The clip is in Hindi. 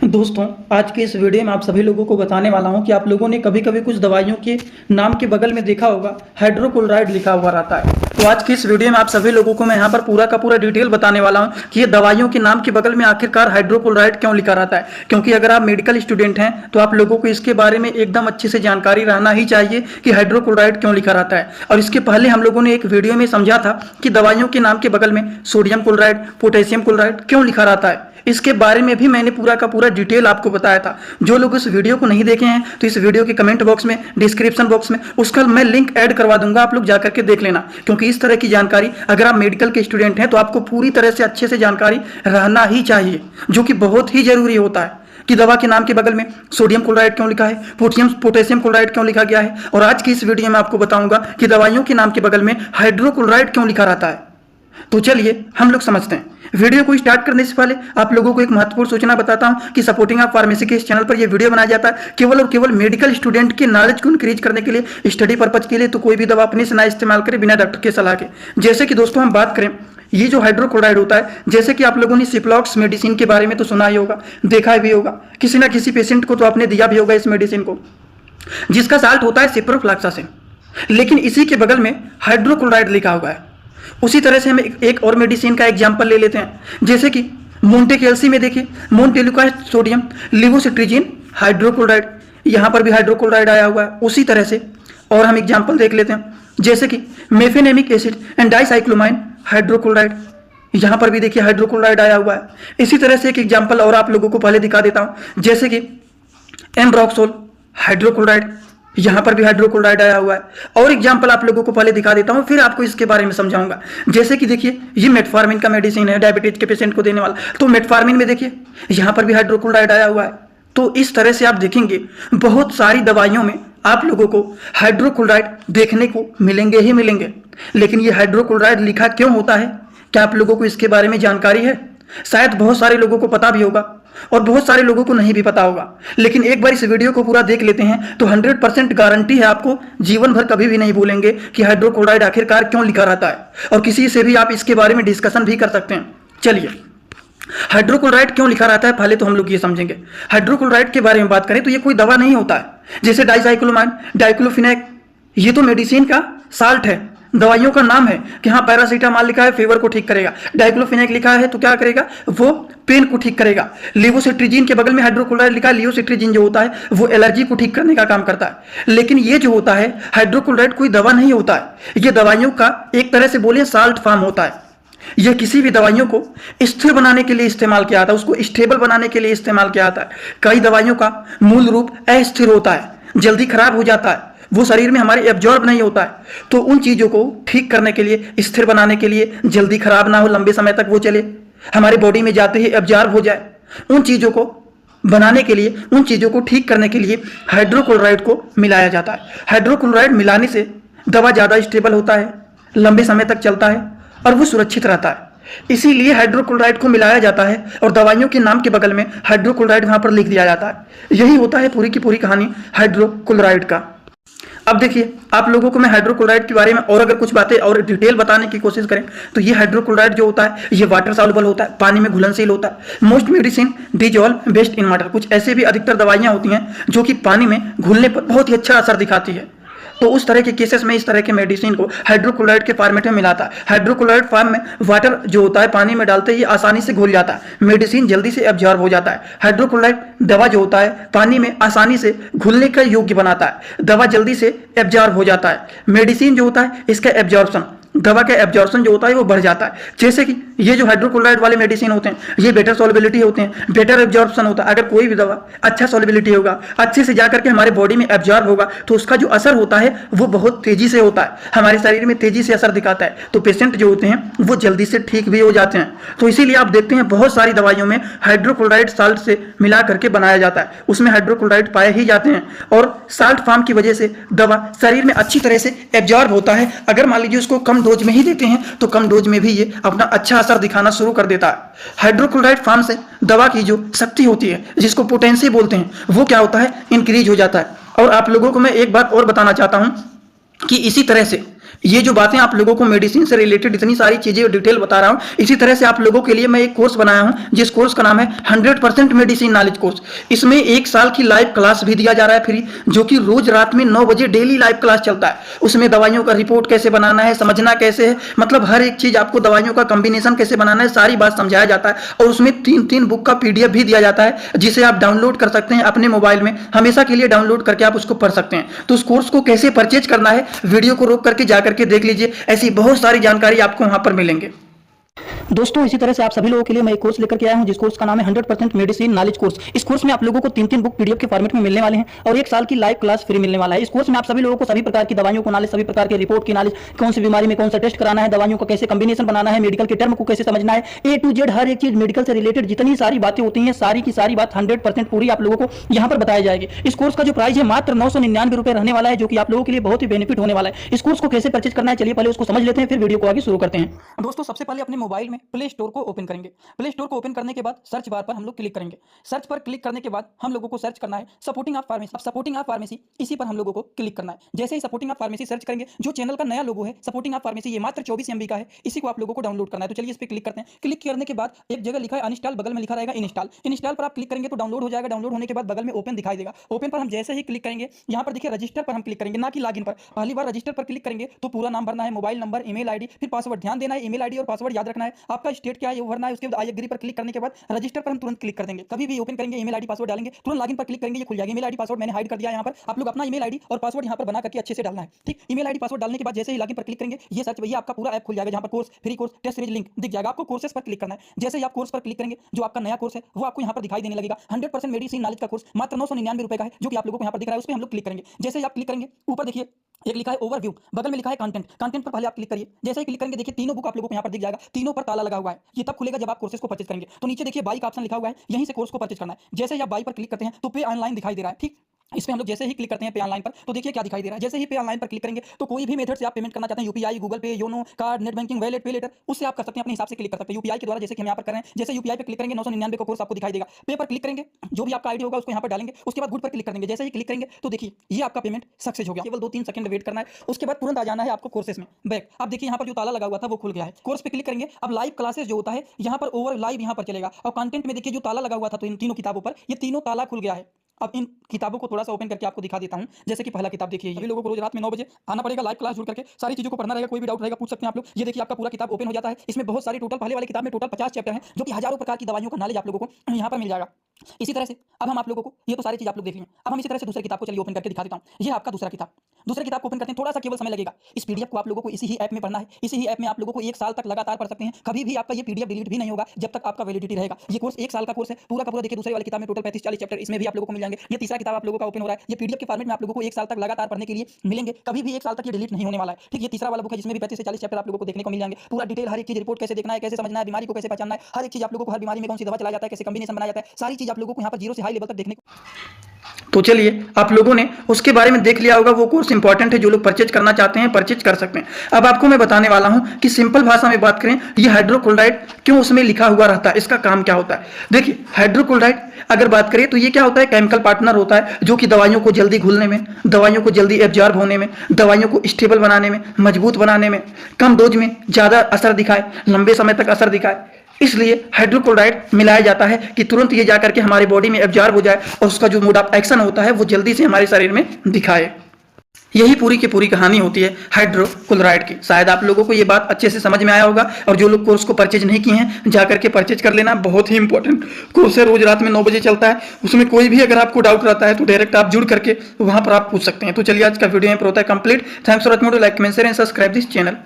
दोस्तों, आज के इस वीडियो में आप सभी लोगों को बताने वाला हूं कि आप लोगों ने कभी कभी कुछ दवाइयों के नाम के बगल में देखा होगा हाइड्रोक्लोराइड लिखा हुआ रहता है। तो आज की इस वीडियो में आप सभी लोगों को मैं यहां पर पूरा का पूरा डिटेल बताने वाला हूं कि ये दवाइयों के नाम के बगल में आखिरकार हाइड्रोक्लोराइड क्यों लिखा रहता है। क्योंकि अगर आप मेडिकल स्टूडेंट हैं तो आप लोगों को इसके बारे में एकदम अच्छे से जानकारी रहना ही चाहिए कि हाइड्रोक्लोराइड क्यों लिखा रहता है। और इसके पहले हम लोगों ने एक वीडियो में समझा था कि दवाइयों के नाम के बगल में सोडियम क्लोराइड, पोटेशियम क्लोराइड क्यों लिखा रहता है। इसके बारे में भी मैंने पूरा का पूरा डिटेल आपको बताया था। जो लोग इस वीडियो को नहीं देखे हैं तो इस वीडियो के कमेंट बॉक्स में, डिस्क्रिप्शन बॉक्स में उसका मैं लिंक ऐड करवा दूंगा, आप लोग जाकर के देख लेना। क्योंकि इस तरह की जानकारी अगर आप मेडिकल के स्टूडेंट हैं तो आपको पूरी तरह से अच्छे से जानकारी रहना ही चाहिए, जो कि बहुत ही जरूरी होता है कि दवा के नाम के बगल में सोडियम क्लोराइड क्यों लिखा है, पोटेशियम क्लोराइड क्यों लिखा गया है। और आज की इस वीडियो में आपको बताऊंगा कि दवाइयों के नाम के बगल में हाइड्रोक्लोराइड क्यों लिखा रहता है। तो चलिए हम लोग समझते हैं। वीडियो को स्टार्ट करने से पहले आप लोगों को एक महत्वपूर्ण सूचना बताता हूं कि सपोर्टिंग ऑफ फार्मेसी के इस चैनल पर यह वीडियो बनाया जाता है केवल और केवल मेडिकल स्टूडेंट के नॉलेज को इंक्रीज करने के लिए, स्टडी पर्पज के लिए। तो कोई भी दवा अपने से ना इस्तेमाल करें बिना डॉक्टर के सलाह के। जैसे कि दोस्तों हम बात करें, ये जो हाइड्रोक्लोराइड होता है, जैसे कि आप लोगों ने सिप्लॉक्स मेडिसिन के बारे में तो सुना ही होगा, देखा भी होगा, किसी ना किसी पेशेंट को तो आपने दिया भी होगा इस मेडिसिन को, जिसका साल्ट होता है सिप्रोफ्लॉक्सासिन। लेकिन इसी के बगल में हाइड्रोक्लोराइड लिखा हुआ है। उसी तरह से हम एक और मेडिसिन का एग्जांपल ले लेते हैं, जैसे कि मोन्टेकेल्सी में देखिए, मोन्टेलुका सोडियम लिवोसिट्रिजिन हाइड्रोक्लोराइड, यहाँ पर भी हाइड्रोक्लोराइड आया हुआ है उसी तरह से। और हम एग्जांपल देख लेते हैं, जैसे कि mefenamic acid and dicyclomine hydrochloride, यहाँ पर भी देखिए हाइड्रोक्लोराइड आया हुआ है। इसी तरह से एक एग्जाम्पल और आप लोगों को पहले दिखा देता हूँ, जैसे कि एम्ब्रोक्सोल हाइड्रोक्लोराइड, यहां पर भी हाइड्रोक्लोराइड आया हुआ है। और एग्जांपल आप लोगों को पहले दिखा देता हूं, फिर आपको इसके बारे में समझाऊंगा। जैसे कि देखिए, ये मेटफॉर्मिन का मेडिसिन है, डायबिटीज के पेशेंट को देने वाला। तो मेटफॉर्मिन में देखिए यहां पर भी हाइड्रोक्लोराइड आया हुआ है। तो इस तरह से आप देखेंगे बहुत सारी दवाइयों में आप लोगों को हाइड्रोक्लोराइड देखने को मिलेंगे ही मिलेंगे। लेकिन ये हाइड्रोक्लोराइड लिखा क्यों होता है, क्या आप लोगों को इसके बारे में जानकारी है? शायद बहुत सारे लोगों को पता भी होगा और बहुत सारे लोगों को नहीं भी पता होगा। लेकिन एक बार इस वीडियो को पूरा देख लेते हैं तो 100% गारंटी है, आपको जीवन भर कभी भी नहीं भूलेंगे कि हाइड्रोक्लोराइड आखिरकार क्यों लिखा रहता है। और किसी से भी आप इसके बारे में डिस्कशन भी कर सकते हैं। चलिए, हाइड्रोक्लोराइड क्यों लिखा रहता है पहले तो हम लोग ये समझेंगे। हाइड्रोक्लोराइड के बारे में बात करें तो ये कोई दवा नहीं होता है। जैसे डाइसाइक्लोमाइन, डाइक्लोफिनेक, ये तो मेडिसिन का साल्ट है, दवाइयों का नाम है कि हाँ पैरासीटामॉल लिखा है फीवर को ठीक करेगा, डाइक्लोफिनेक लिखा है तो क्या करेगा, वो पेन को ठीक करेगा। लिवोसिट्रिजिन के बगल में हाइड्रोक्लोराइड लिखा है, लिवोसिट्रिजिन जो होता है वो एलर्जी को ठीक करने का काम करता है। लेकिन ये जो होता है हाइड्रोक्लोराइड कोई दवा नहीं होता है, ये दवाइयों का एक तरह से बोले साल्ट फॉर्म होता है। यह किसी भी दवाइयों को स्थिर बनाने के लिए इस्तेमाल किया जाता है, उसको स्टेबल बनाने के लिए इस्तेमाल किया जाता है। कई दवाइयों का मूल रूप अस्थिर होता है, जल्दी खराब हो जाता है, वो शरीर में हमारे एब्जॉर्ब नहीं होता है। तो उन चीजों को ठीक करने के लिए, स्थिर बनाने के लिए, जल्दी खराब ना हो, लंबे समय तक वो चले, हमारे बॉडी में जाते ही एब्जॉर्ब हो जाए, उन चीजों को बनाने के लिए, उन चीजों को ठीक करने के लिए हाइड्रोक्लोराइड को मिलाया जाता है। हाइड्रोक्लोराइड मिलाने से दवा ज्यादा स्टेबल होता है, लंबे समय तक चलता है और वो सुरक्षित रहता है। इसीलिए हाइड्रोक्लोराइड को मिलाया जाता है और दवाइयों के नाम के बगल में हाइड्रोक्लोराइड वहां पर लिख दिया जाता है। यही होता है पूरी की पूरी कहानी हाइड्रोक्लोराइड का। अब देखिए, आप लोगों को मैं हाइड्रोक्लोराइड के बारे में और अगर कुछ बातें और डिटेल बताने की कोशिश करें तो ये हाइड्रोक्लोराइड जो होता है ये वाटर सॉल्युबल होता है, पानी में घुलनशील होता है। Most medicine dissolve best in water, कुछ ऐसे भी अधिकतर दवाइयां होती हैं जो कि पानी में घुलने पर बहुत ही अच्छा असर दिखाती है। तो उस तरह के केसेस में इस तरह के मेडिसिन को हाइड्रोक्लोराइड के फॉर्मेट में मिलाता है। हाइड्रोक्लोराइड फॉर्म में वाटर जो होता है पानी में डालते ही आसानी से घुल जाता है, मेडिसिन जल्दी से एब्जॉर्ब हो जाता है। हाइड्रोक्लोराइड दवा जो होता है पानी में आसानी से घुलने का योग्य बनाता है, दवा जल्दी से एब्जॉर्ब हो जाता है। मेडिसिन जो होता है इसका एब्जॉर्प्शन, दवा का एब्जॉर्प्शन जो होता है वो बढ़ जाता है। जैसे कि ये जो हाइड्रोक्लोराइड वाले मेडिसिन होते हैं ये बेटर सॉल्युबिलिटी होते हैं, बेटर एब्जॉर्प्शन होता है। अगर कोई भी दवा अच्छा सॉल्युबिलिटी होगा, अच्छे से जाकर के हमारे बॉडी में एब्जॉर्ब होगा तो उसका जो असर होता है वो बहुत तेजी से होता है, हमारे शरीर में तेजी से असर दिखाता है। तो पेशेंट जो होते हैं वो जल्दी से ठीक भी हो जाते हैं। तो इसीलिए आप देखते हैं बहुत सारी दवाइयों में हाइड्रोक्लोराइड साल्ट से मिला करके बनाया जाता है, उसमें हाइड्रोक्लोराइड पाए ही जाते हैं और साल्ट फॉर्म की वजह से दवा शरीर में अच्छी तरह से एब्जॉर्ब होता है। अगर मान लीजिए उसको कम डोज में ही देते हैं तो कम डोज में भी ये अपना अच्छा असर दिखाना शुरू कर देता है। हाइड्रोक्लोराइड फॉर्म से दवा की जो शक्ति होती है जिसको पोटेंसी बोलते हैं वो क्या होता है, इंक्रीज हो जाता है। और आप लोगों को मैं एक बात और बताना चाहता हूं कि इसी तरह से ये जो बातें आप लोगों को मेडिसिन से रिलेटेड इतनी सारी चीजें डिटेल बता रहा हूं, इसी तरह से आप लोगों के लिए मैं एक कोर्स बनाया हूं, जिस कोर्स का नाम है 100% मेडिसिन नॉलेज कोर्स। इसमें 1 साल की लाइव क्लास भी दिया जा रहा है फ्री, जो कि रोज रात में 9 बजे डेली लाइव क्लास चलता है। उसमें दवाइयों का रिपोर्ट कैसे बनाना है, समझना कैसे है, मतलब हर एक चीज आपको, दवाइयों का कॉम्बिनेशन कैसे बनाना है, सारी बात समझाया जाता है। और उसमें 3 बुक का PDF भी दिया जाता है, जिसे आप डाउनलोड कर सकते हैं अपने मोबाइल में, हमेशा के लिए डाउनलोड करके आप उसको पढ़ सकते हैं। तो उस कोर्स को कैसे परचेज करना है, वीडियो को रोक करके जाकर के देख लीजिए, ऐसी बहुत सारी जानकारी आपको वहां पर मिलेंगे। दोस्तों, इसी तरह से आप सभी लोगों के लिए मैं एक कोर्स लेकर के आया हूं, जिस कोर्स का नाम है 100% मेडिसिन नॉलेज कोर्स। इस कोर्स में आप लोगों को 3 बुक PDF के फॉर्मेट में मिलने वाले हैं और 1 साल की लाइव क्लास फ्री मिलने वाला है। इस कोर्स में आप सभी लोगों को सभी प्रकार की दवाइयों को नॉलेज, सभी प्रकार के रिपोर्ट की नॉलेज, कौन सी बीमारी में कौन सा टेस्ट कराना है, दवाइयों का कैसे कॉम्बिनेशन बनाना है, मेडिकल के टर्म को कैसे समझना है, A to Z हर एक चीज मेडिकल से रिलेटेड जितनी सारी बातें होती हैं, सारी की सारी बात 100% पूरी आप लोगों को यहाँ पर बताई जाएगी। इस कोर्स का जो प्राइस है मात्र 999 रुपए रहने वाला है, जो कि आप लोगों के लिए बहुत ही बेनिफिट होने वाला है। इस कोर्स को कैसे परचेज करना है, चलिए पहले उसको समझ लेते हैं, फिर वीडियो को आगे शुरू करते हैं। दोस्तों, सबसे पहले अपने मोबाइल में प्ले स्टोर को ओपन करेंगे। प्ले स्टोर को ओपन करने के बाद सर्च बार पर हम लोग क्लिक करेंगे। सर्च पर क्लिक करने के बाद हम लोगों को सर्च करना है सपोर्टिंग ऑफ फार्मेसी। अब सपोर्टिंग ऑफ फार्मेसी, इसी पर हम लोगों को क्लिक करना है। जैसे ही सपोर्टिंग ऑफ फार्मेसी सर्च करेंगे, जो चैनल का नया लोगो है सपोर्टिंग ऑफ फार्मेसी, ये मात्र 24 MB का है, इसी को आप लोगों को डाउनलोड करना है। तो चलिए इस पर क्लिक करते हैं। क्लिक करने के बाद एक जगह लिखा है अनइंस्टॉल, बगल में लिखा रहेगा इंस्टॉल। इंस्टॉल पर आप क्लिक करेंगे तो डाउनलोड हो जाएगा। डाउनलोड होने के बाद बगल में ओपन दिखाई देगा। ओपन पर हम जैसे ही क्लिक करेंगे, यहाँ पर देखिए रजिस्टर पर हम क्लिक करेंगे, ना कि लॉगिन पर। पहली बार रजिस्टर पर क्लिक करेंगे तो पूरा नाम भरना है, मोबाइल नंबर, ईमेल आईडी, फिर पासवर्ड। ध्यान देना है, ईमेल आईडी और पासवर्ड याद रखना है। आपका स्टेट क्या है वो भरना है। उसके बाद आई एग्री पर क्लिक करने के बाद रजिस्टर पर हम तुरंत क्लिक कर देंगे। कभी भी ओपन करेंगे, ईमेल आईडी पासवर्ड डालेंगे, तुरंत लॉगिन पर क्लिक करेंगे, ये खुल जाएगा। ईमेल आईडी पासवर्ड मैंने हाइड कर दिया यहाँ पर। आप लोग अपना ईमेल आईडी और पासवर्ड यहाँ पर बना करके अच्छे से डालना है, ठीक। ईमेल आईडी पासवर्ड डालने के बाद जैसे ही लॉगिन पर क्लिक करेंगे, ये सर्च भैया आपका पूरा ऐप खुल जाएगा, जहाँ पर course, free course, test series link दिख जाएगा। आपको कोर्सेस पर क्लिक करना है। जैसे ही आप कोर्स पर क्लिक करेंगे, जो आपका नया कोर्स है वो आपको यहाँ पर दिखाई देने लगेगा। 100% मेडिसिन नॉलेज का कोर्स मात्र 999 रुपए का है, जो कि आप लोगों को यहाँ पर दिख रहा है। उस पर हम लोग क्लिक करेंगे। जैसे ही आप क्लिक करेंगे, ऊपर देखिए एक लिखा है ओवरव्यू, बगल में लिखा है कंटेंट। कंटेंट पर पहले आप क्लिक करिए। जैसे ही क्लिक करेंगे, देखिए 3 बुक आप लोगों को यहाँ पर दिख जाएगा। तीनों पर ताला लगा हुआ है। ये तब खुलेगा जब आप कोर्सेज को परचेज करेंगे। तो नीचे देखिए बाई का ऑप्शन लिखा हुआ है, यहीं से कोर्स को परचेज करना है। जैसे ही आप बाई पर क्लिक करते हैं तो पे ऑनलाइन दिखाई दे रहा है, ठीक। इस पे हम लोग जैसे ही क्लिक करते हैं पे ऑनलाइन पर, तो देखिए क्या दिखाई दे रहा है। जैसे ही पे ऑनलाइन पर क्लिक करेंगे तो कोई भी मेथड से आप पेमेंट करना चाहते हैं, यूपीआई, गूगल पे, YONO, card, net banking, wallet, पे लेटर, उससे आप कर सकते हैं, अपने हिसाब से क्लिक कर सकते हैं। यूपीआई के द्वारा जैसे कि हम यहाँ पर कर रहे हैं। जैसे यूपीआई पे क्लिक करेंगे 999 का कोर्स आपको दिखाई देगा। पे पर क्लिक करेंगे, जो भी आपका आईडी होगा उसको यहाँ पर डालेंगे। उसके बाद गुड पर क्लिक करेंगे। जैसे ही क्लिक करेंगे तो देखिए ये आपका पेमेंट सक्सेस हो गया। केवल 2-3 सेकंड वेट करना है। उसके बाद तुरंत आ जाना है आपको कोर्सेज में बैक। अब देखिए यहाँ पर जो ताला लगा हुआ था वो खुल गया है। कोर्स पे क्लिक करेंगे। अब लाइव क्लासेस जो होता है यहाँ पर ओवर लाइव यहाँ पर चलेगा। और कंटेंट में देखिए जो ताला लगा हुआ था, तो इन तीनों किताबों पर ये तीनों ताला खुल गया है। अब इन किताबों को थोड़ा सा ओपन करके आपको दिखा देता हूं। जैसे कि पहला किताब देखिए, सभी लोगों को रोज रात में 9 बजे आना पड़ेगा, लाइव क्लास जुड़ करके सारी चीजों को पढ़ना रहेगा। कोई भी डाउट रहेगा पूछ सकते हैं आप लोग। ये देखिए आपका पूरा किताब ओपन हो जाता है। इसमें बहुत सारी टोटल, पहले वाली किताब में टोटल 50 चैप्टर हैं, जो कि हजारों प्रकार की दवाइयों का नॉलेज आप लोगों को यहाँ पर मिल जाएगा। इसी तरह से अब हम आप लोगों को, ये तो सारी चीज आप लोग देख लिए। अब हम इसी तरह से दूसरी किताब को चलिए ओपन करके दिखा देता हूं। ये आपका दूसरा किताब। दूसरी किताब को ओपन करते हैं, थोड़ा सा केवल समय लगेगा। इस PDF को आप लोगों को इसी ही ऐप में पढ़ना है। इसी ही ऐप में आप लोगों को 1 साल तक लगातार पढ़ सकते हैं। कभी भी आपका ये PDF डिलीट भी नहीं होगा जब तक आपका वैलिडिटी रहेगा। ये कोर्स 1 साल का कोर्स है, पूरा का पूरा। देखिए दूसरी वाली किताब में टोटल 35-40 चैप्टर इसमें भी आप लोगों को मिल जाएंगे। ये तीसरा किताब आप लोगों का ओपन हो रहा है। ये PDF के फॉर्मेट में आप लोगों को 1 साल तक लगातार पढ़ने के लिए मिलेंगे। कभी भी 1 साल तक ये डिलीट नहीं होने वाला है, ठीक। ये तीसरा वाला बुक है, जिसमें भी 35 से 40 चैप्टर आप लोगों को देखने को मिल जाएंगे। पूरा डिटेल हर एक चीज, रिपोर्ट कैसे देखना है, कैसे समझना है, बीमारी को कैसे पहचानना है, हर एक चीज आप लोगों को, हर बीमारी में कौन सी दवा चलाया जाता है, कैसे कॉम्बिनेशन बनाया जाता है, सारी चीज आप लोगों को यहाँ पर 0 से हाई लेवल तक देखने को। तो चलिए, आप लोगों ने उसके बारे में देख लिया होगा। वो कोर्स इंपॉर्टेंट है, जो लोग परचेज करना चाहते हैं परचेज कर सकते हैं। अब आपको मैं बताने वाला हूं कि सिंपल भाषा में बात करें, ये हाइड्रोक्लोराइड क्यों उसमें लिखा हुआ रहता है, इसका काम क्या होता है। देखिए हाइड्रोक्लोराइड अगर बात करें तो ये क्या होता है, केमिकल पार्टनर होता है, जो कि दवाइयों को जल्दी घुलने में, दवाइयों को जल्दी एब्जॉर्ब होने में, दवाइयों को स्टेबल बनाने में, मजबूत बनाने में, कम डोज में ज्यादा असर दिखाए, लंबे समय तक असर दिखाए। इसलिए हाइड्रोक्लोराइड मिलाया जाता है कि तुरंत ये जाकर के हमारे बॉडी में एब्जॉर्ब हो जाए और उसका जो मोड ऑफ एक्शन होता है वो जल्दी से हमारे शरीर में दिखाए। यही पूरी की पूरी कहानी होती है हाइड्रोक्लोराइड की। शायद आप लोगों को ये बात अच्छे से समझ में आया होगा। और जो लोग कोर्स को परचेज नहीं किए हैं, जाकर के परचेज कर लेना। बहुत ही इंपॉर्टेंट कोर्स है, रोज रात में 9 बजे चलता है। उसमें कोई भी अगर आपको डाउट रहता है तो डायरेक्ट आप जुड़ करके वहां पर आप पूछ सकते हैं। तो चलिए आज का वीडियो यहाँ पर होता है complete. Thanks for watching, like, comment, share and subscribe this channel.